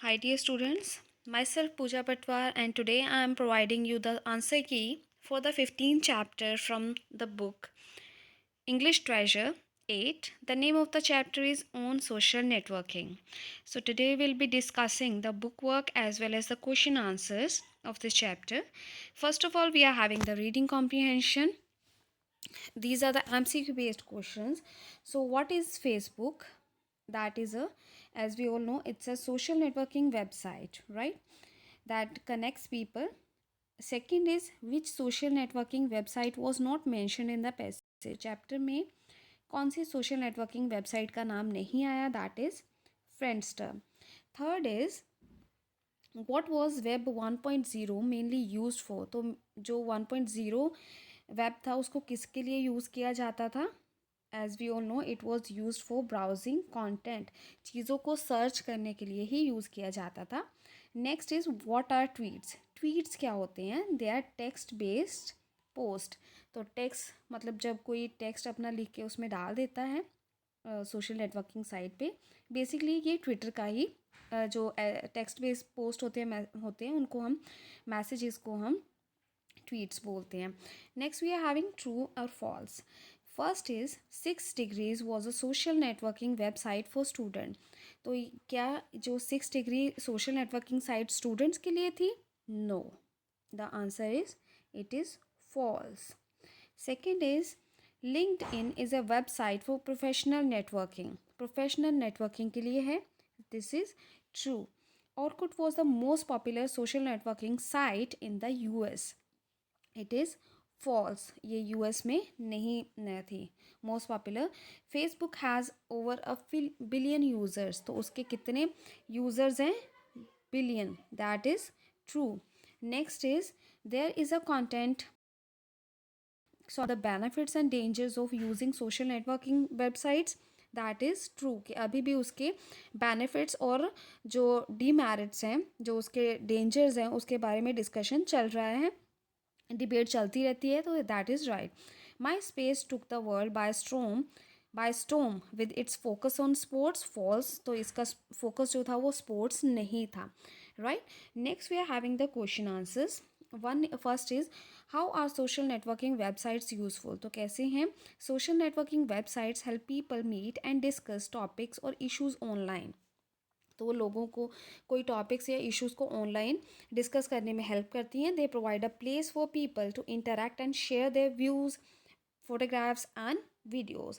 Hi dear students, myself Pooja Patwar and today I am providing you the answer key for the 15th chapter from the book English Treasure 8. The name of the chapter is On Social Networking. So today we'll be discussing the bookwork as well as the question answers of this chapter. First of all, we are having the reading comprehension. These are the MCQ based questions. So what is Facebook? That is a, as we all know, it's a social networking website, right, that connects people. Second is, which social networking website was not mentioned in the passage chapter में कौन सी social networking website का नाम नहीं आया, that is Friendster. Third is, what was web 1.0 mainly used for? तो जो 1.0 web था उसको किसके लिए यूज़ किया जाता था? As we all know it was use for browsing content, चीज़ों को सर्च करने के लिए ही यूज़ किया जाता था. Next is what are tweets. Tweets क्या होते हैं? They are text based post. तो टेक्स्ट मतलब जब कोई टेक्स्ट अपना लिख के उसमें डाल देता है सोशल नेटवर्किंग साइट पे, बेसिकली ये ट्विटर का ही जो टेक्स्ट बेस्ड पोस्ट होते हैं उनको हम मैसेजेस को हम ट्वीट्स बोलते हैं. Next we are having true और false. First is 6 degrees was a social networking website for student. तो क्या जो 6 degree social networking site students के लिए थी? No. The answer is it is false. Second is LinkedIn is a website for professional networking. Professional networking के लिए है. This is true. Orkut was the most popular social networking site in the US. It is false. ये US में नहीं न थी most popular. Facebook has over a billion users. तो उसके कितने यूज़र्स हैं? Billion. That is true. Next is, there is a content so the benefits and dangers of using social networking websites. That is true कि अभी भी उसके benefits और जो डीमेरिट्स हैं, जो उसके डेंजर्स हैं, उसके बारे में डिस्कशन चल रहा है, डिबेट चलती रहती है. तो that is right. MySpace took the world by storm with its focus on sports. False. तो इसका फोकस जो था वो स्पोर्ट्स नहीं था. Right. Next we are having the question answers. One first is, how are social networking websites useful. तो कैसे हैं social networking websites help people meet and discuss topics और इशूज़ ऑनलाइन. तो वो लोगों को कोई टॉपिक्स या इश्यूज़ को ऑनलाइन डिस्कस करने में हेल्प करती हैं. They provide a place for people to interact and share their views, photographs and videos.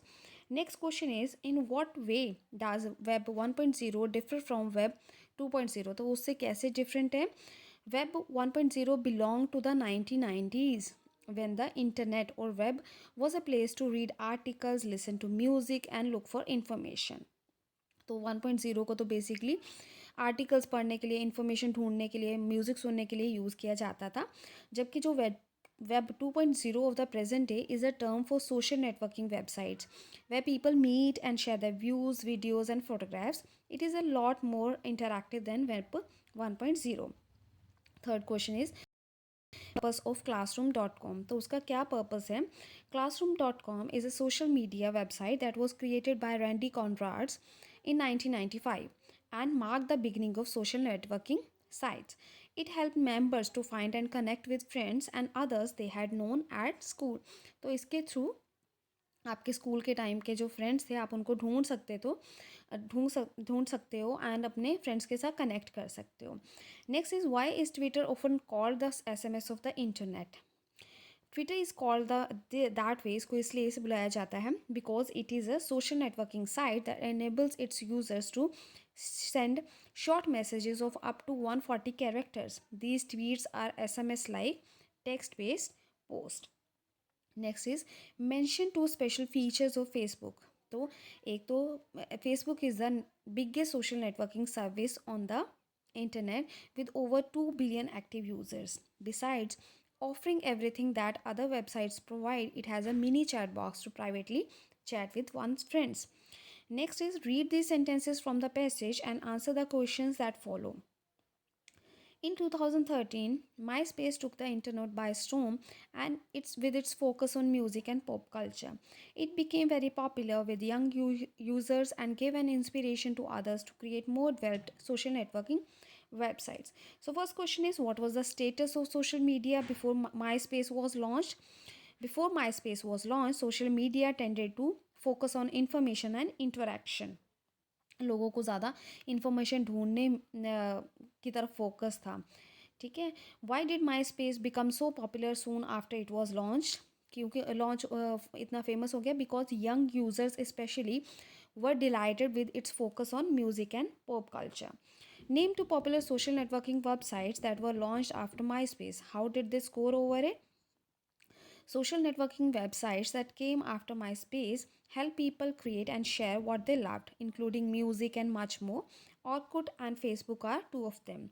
Next question is, in what way does web 1.0 differ from web 2.0. तो उससे कैसे different है? web 1.0 belonged to the 1990s when the internet or web was a place to read articles, listen to music and look for information. तो 1.0 को तो basically articles पढ़ने के लिए, इन्फॉर्मेशन ढूंढने के लिए, म्यूज़िक सुनने के लिए यूज़ किया जाता था. जबकि जो web 2.0 of the present day is a term for social networking websites where people meet and share their views, videos and photographs. It is a lot more interactive than web 1.0. Third question is purpose of classroom.com. तो उसका क्या purpose है? classroom.com is a social media website that was created by Randy Conrads in 1995 and marked the beginning of social networking sites. It helped members to find and connect with friends and others they had known at school. तो इसके through आपके school के time के जो friends थे आप उनको ढूंढ सकते हो एंड अपने फ्रेंड्स के साथ कनेक्ट कर सकते हो. Next is, why is Twitter often called the SMS of the internet. Twitter is called that way. इसको इसलिए इसे बुलाया जाता है because it is a social networking site that enables its users to send short messages of up to 140 characters. These tweets are SMS like text based post. Next is, mention two special features of Facebook. तो एक तो Facebook is the biggest social networking service on the internet with over 2 billion active users. Besides offering everything that other websites provide, it has a mini chat box to privately chat with one's friends. Next is, read these sentences from the passage and answer the questions that follow. In 2013, MySpace took the internet by storm and its focus on music and pop culture. It became very popular with young users and gave an inspiration to others to create more developed social networking websites. So first question is, what was the status of social media before MySpace was launched? Before MySpace was launched, social media tended to focus on information and interaction. लोगों को ज़्यादा information ढूंढने की तरफ focus था. ठीक है. Why did my space become so popular soon after it was launch? क्योंकि लॉन्च इतना फेमस हो गया because young users specially were dilated with its focus on music and pop culture. Name two popular social networking websites that were launched after MySpace. How did they score over it? Social networking websites that came after MySpace help people create and share what they loved, including music and much more. Orkut and Facebook are two of them.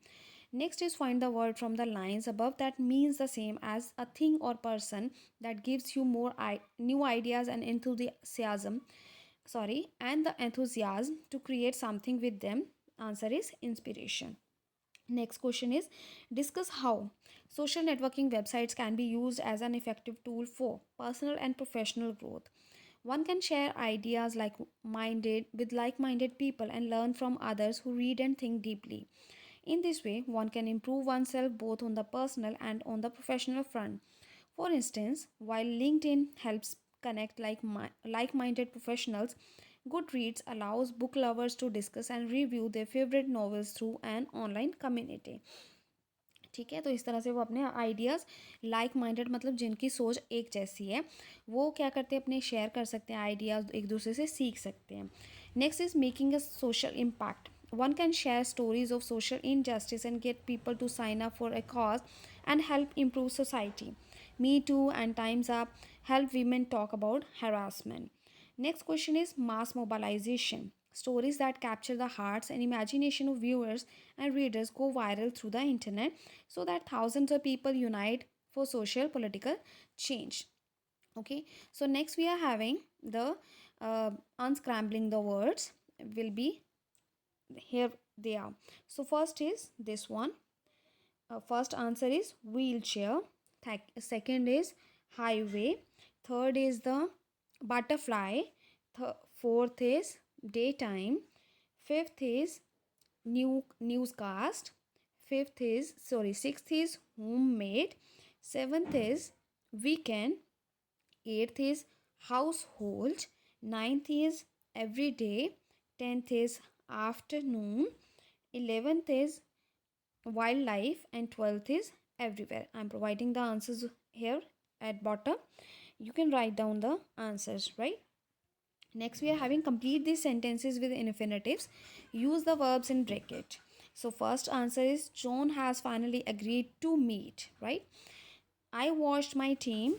Next is, find the word from the lines above that means the same as a thing or person that gives you more new ideas and enthusiasm. And the enthusiasm to create something with them. Answer is inspiration. Next question is, discuss how social networking websites can be used as an effective tool for personal and professional growth. One can share ideas like-minded people and learn from others who read and think deeply. In this way, one can improve oneself both on the personal and on the professional front. For instance, while LinkedIn helps connect like-minded professionals, Goodreads allows book lovers to discuss and review their favorite novels through an online community. ठीक है. तो इस तरह से वो अपने ideas like minded मतलब जिनकी सोच एक जैसी है वो क्या करते हैं, अपने शेयर कर सकते हैं आइडियाज़, एक दूसरे से सीख सकते हैं. Next is making a social impact. One can share stories of social injustice and get people to sign up for a cause and help improve society. Me Too and Time's Up help women talk about harassment. Next question is mass mobilization. Stories that capture the hearts and imagination of viewers and readers go viral through the internet so that thousands of people unite for social political change. Okay, so next we are having the unscrambling the words will be here they are. So first is this one. First answer is wheelchair. Second is highway. Third is the butterfly. Fourth is daytime. Fifth is newscast. Sixth is homemade. Seventh is weekend. Eighth is household. Ninth is everyday. 10th is afternoon. 11th is wildlife, and 12th is everywhere. I'm providing the answers here at bottom. You can write down the answers, right? Next we are having complete these sentences with infinitives. Use the verbs in bracket. So first answer is John has finally agreed to meet, right? I watched my team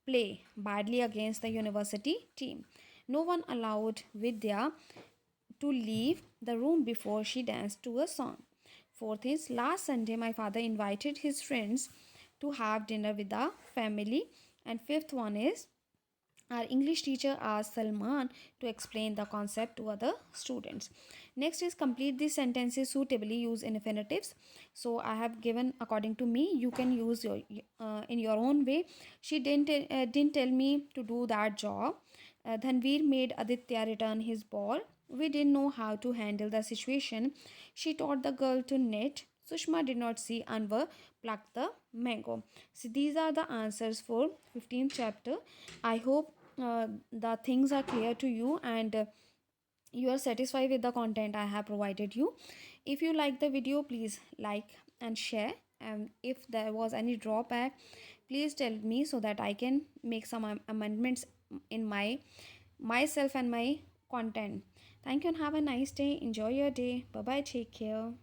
play badly against the university team. No one allowed Vidya to leave the room before she danced to a song. Fourth is, last Sunday my father invited his friends to have dinner with the family. And fifth one is, our English teacher asked Salman to explain the concept to other students. Next is complete these sentences suitably, use infinitives. So I have given according to me. You can use your in your own way. She didn't tell me to do that job. Dhanveer made Aditya return his ball. We didn't know how to handle the situation. She taught the girl to knit. Sushma did not see Anwar pluck the mango. So these are the answers for 15th chapter. I hope the things are clear to you and you are satisfied with the content I have provided you. If you like the video, please like and share. And if there was any drawback, please tell me so that I can make some amendments in myself and my content. Thank you and have a nice day. Enjoy your day. Bye bye. Take care.